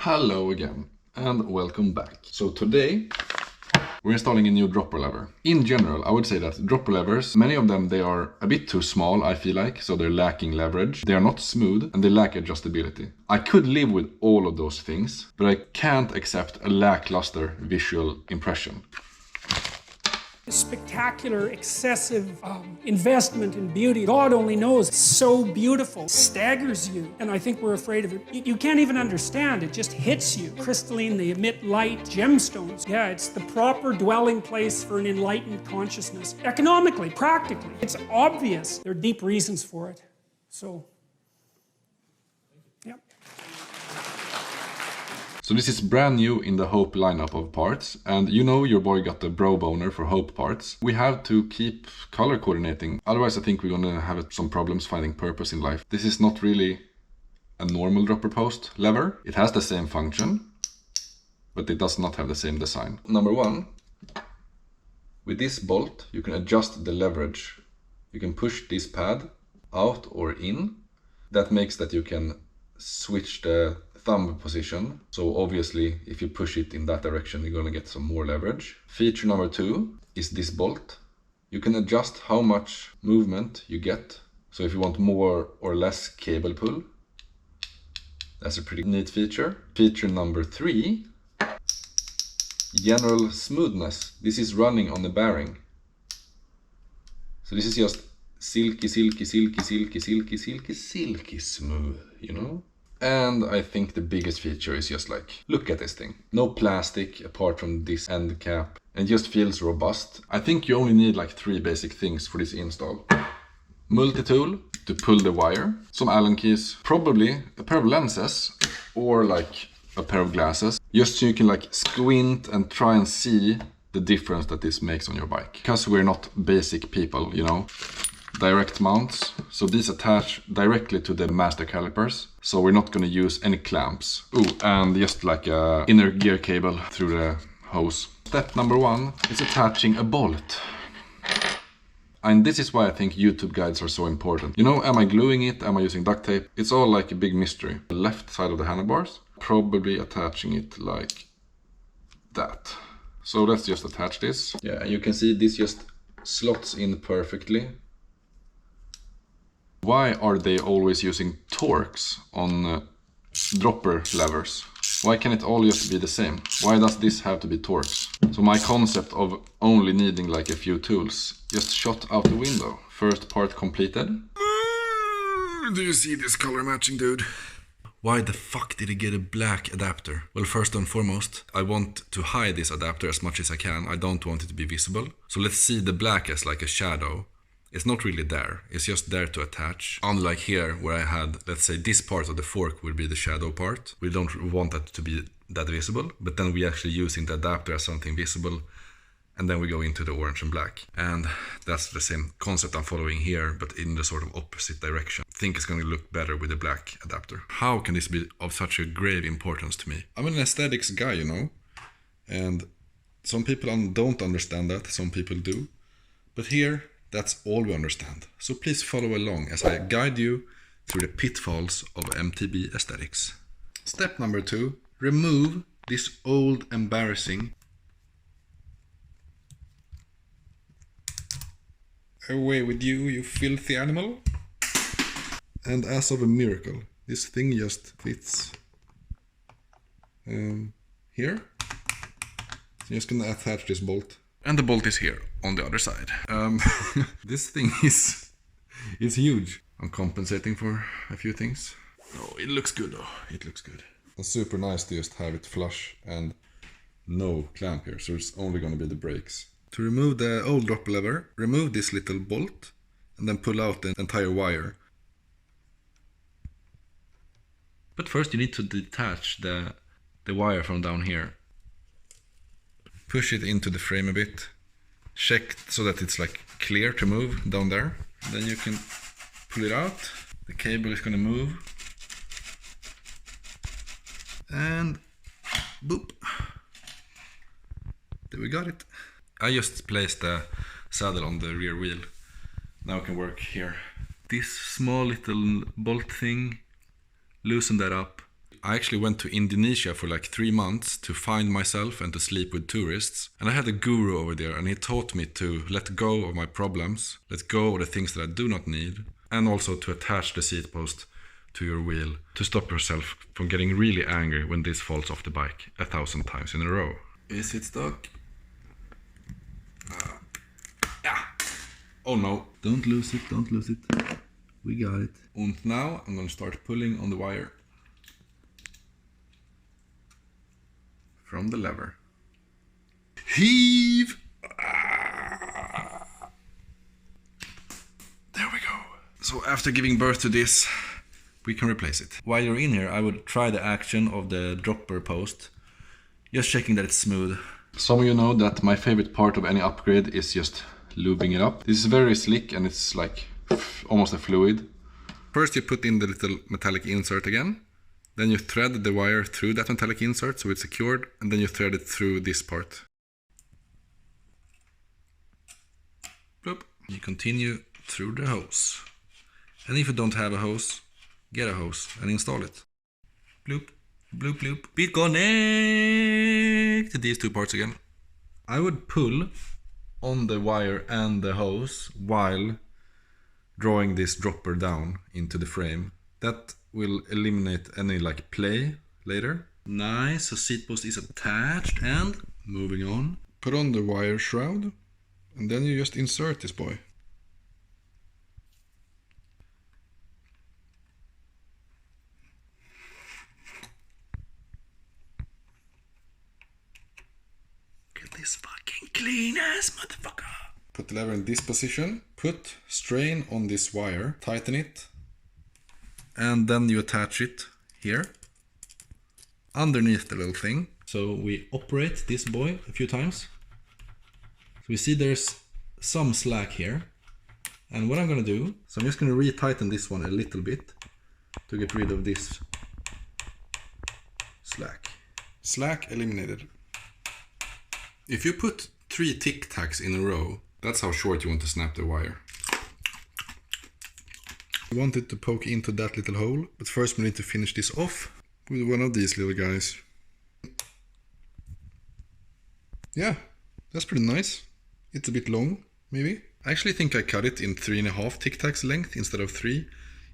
Hello again and welcome back. So today we're installing a new dropper lever. In general, I would say that dropper levers, many of them, they are a bit too small, I feel like, so they're lacking leverage. They are not smooth and they lack adjustability. I could live with all of those things, but I can't accept a lackluster visual impression. Spectacular, excessive investment in beauty. God only knows. It's so beautiful. Staggers you. And I think we're afraid of it. You can't even understand. It just hits you. Crystalline, they emit light. Gemstones. Yeah, it's the proper dwelling place for an enlightened consciousness. Economically, practically. It's obvious. There are deep reasons for it. So, yeah. So this is brand new in the Hope lineup of parts, and you know your boy got the bro boner for Hope parts. We have to keep color coordinating, otherwise I think we're gonna have some problems finding purpose in life. This is not really a normal dropper post lever. It has the same function, but it does not have the same design. Number one, with this bolt you can adjust the leverage. You can push this pad out or in. That makes that you can switch the thumb position. So obviously if you push it in that direction you're gonna get some more leverage. Feature number two is this bolt. You can adjust how much movement you get. So if you want more or less cable pull, that's a pretty neat feature. Feature number three, general smoothness. This is running on the bearing. So this is just silky, silky, silky, silky, silky, silky, silky smooth, you know? And I think the biggest feature is just like, look at this thing. No plastic apart from this end cap. And it just feels robust. I think you only need like 3 basic things for this install. Multi-tool to pull the wire. Some Allen keys. Probably a pair of lenses. Or like a pair of glasses. Just so you can like squint and try and see the difference that this makes on your bike. Because we're not basic people, you know. Direct mounts, so these attach directly to the master calipers, so we're not going to use any clamps. Ooh, and just like a inner gear cable through the hose. Step number one is attaching a bolt. And this is why I think YouTube guides are so important. You know, am I gluing it? Am I using duct tape? It's all like a big mystery. The left side of the handlebars, probably attaching it like that. So let's just attach this. Yeah, you can see this just slots in perfectly. Why are they always using Torx on dropper levers? Why can't it all just be the same? Why does this have to be Torx? So my concept of only needing like a few tools just shot out the window. First part completed. Do you see this color matching, dude? Why the fuck did he get a black adapter? Well, first and foremost, I want to hide this adapter as much as I can. I don't want it to be visible. So let's see the black as like a shadow. It's not really there, it's just there to attach. Unlike here, where I had, let's say this part of the fork would be the shadow part. We don't want that to be that visible, but then we actually using the adapter as something visible, and then we go into the orange and black. And that's the same concept I'm following here, but in the sort of opposite direction. I think it's going to look better with the black adapter. How can this be of such a grave importance to me? I'm an aesthetics guy, you know, and some people don't understand that, some people do. But here, that's all we understand. So please follow along as I guide you through the pitfalls of MTB aesthetics. Step number 2, remove this old embarrassing. Away with you, you filthy animal. And as of a miracle, this thing just fits here. So I'm just gonna attach this bolt. And the bolt is here on the other side. This thing is huge. I'm compensating for a few things. Oh, it looks good though. It looks good. It's super nice to just have it flush and no clamp here. So it's only going to be the brakes. To remove the old dropper lever, remove this little bolt and then pull out the entire wire. But first you need to detach the wire from down here. Push it into the frame a bit. Check so that it's like clear to move down there. Then you can pull it out. The cable is going to move. And boop. There we got it. I just placed the saddle on the rear wheel. Now I can work here. This small little bolt thing, loosen that up. I actually went to Indonesia for like 3 months to find myself and to sleep with tourists. And I had a guru over there, and he taught me to let go of my problems, let go of the things that I do not need, and also to attach the seat post to your wheel to stop yourself from getting really angry when this falls off the bike 1,000 times in a row. Is it stuck? Yeah. Oh no. Don't lose it, don't lose it. We got it. And now I'm gonna start pulling on the wire from the lever. Heave! There we go. So after giving birth to this, we can replace it. While you're in here, I would try the action of the dropper post, just checking that it's smooth. Some of you know that my favorite part of any upgrade is just lubing it up. This is very slick and it's like almost a fluid. First you put in the little metallic insert again, then you thread the wire through that metallic insert so it's secured, and then you thread it through this part. Bloop. You continue through the hose. And if you don't have a hose, get a hose and install it. Bloop, bloop, bloop. We connect these two parts again. I would pull on the wire and the hose while drawing this dropper down into the frame. That will eliminate any like play later. Nice, so seat post is attached, and moving on. Put on the wire shroud, and then you just insert this boy. Get this fucking clean ass motherfucker. Put the lever in this position, put strain on this wire, tighten it, and then you attach it here, underneath the little thing. So we operate this boy a few times. So we see there's some slack here. And what I'm gonna do, so I'm just gonna retighten this one a little bit to get rid of this slack. Slack eliminated. If you put 3 tic tacs in a row, that's how short you want to snap the wire. I want it to poke into that little hole, but first we need to finish this off with one of these little guys. Yeah, that's pretty nice. It's a bit long, maybe. I actually think I cut it in 3.5 tic tacs length instead of 3.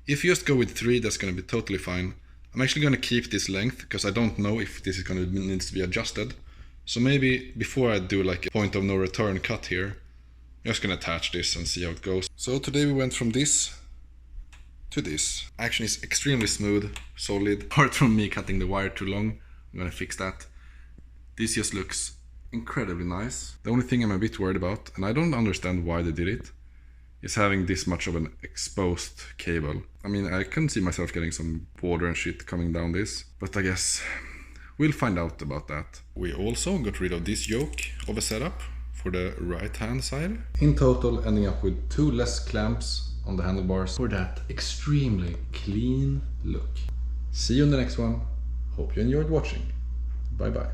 If you just go with 3, that's gonna be totally fine. I'm actually gonna keep this length because I don't know if this is gonna needs to be adjusted. So maybe before I do like a point of no return cut here, I'm just gonna attach this and see how it goes. So today we went from this to this. Action is extremely smooth, solid. Apart from me cutting the wire too long, I'm gonna fix that. This just looks incredibly nice. The only thing I'm a bit worried about, and I don't understand why they did it, is having this much of an exposed cable. I mean, I can see myself getting some water and shit coming down this, but I guess we'll find out about that. We also got rid of this yoke of a setup for the right hand side. In total, ending up with 2 less clamps on the handlebars for that extremely clean look. See you in the next one. Hope you enjoyed watching. Bye bye.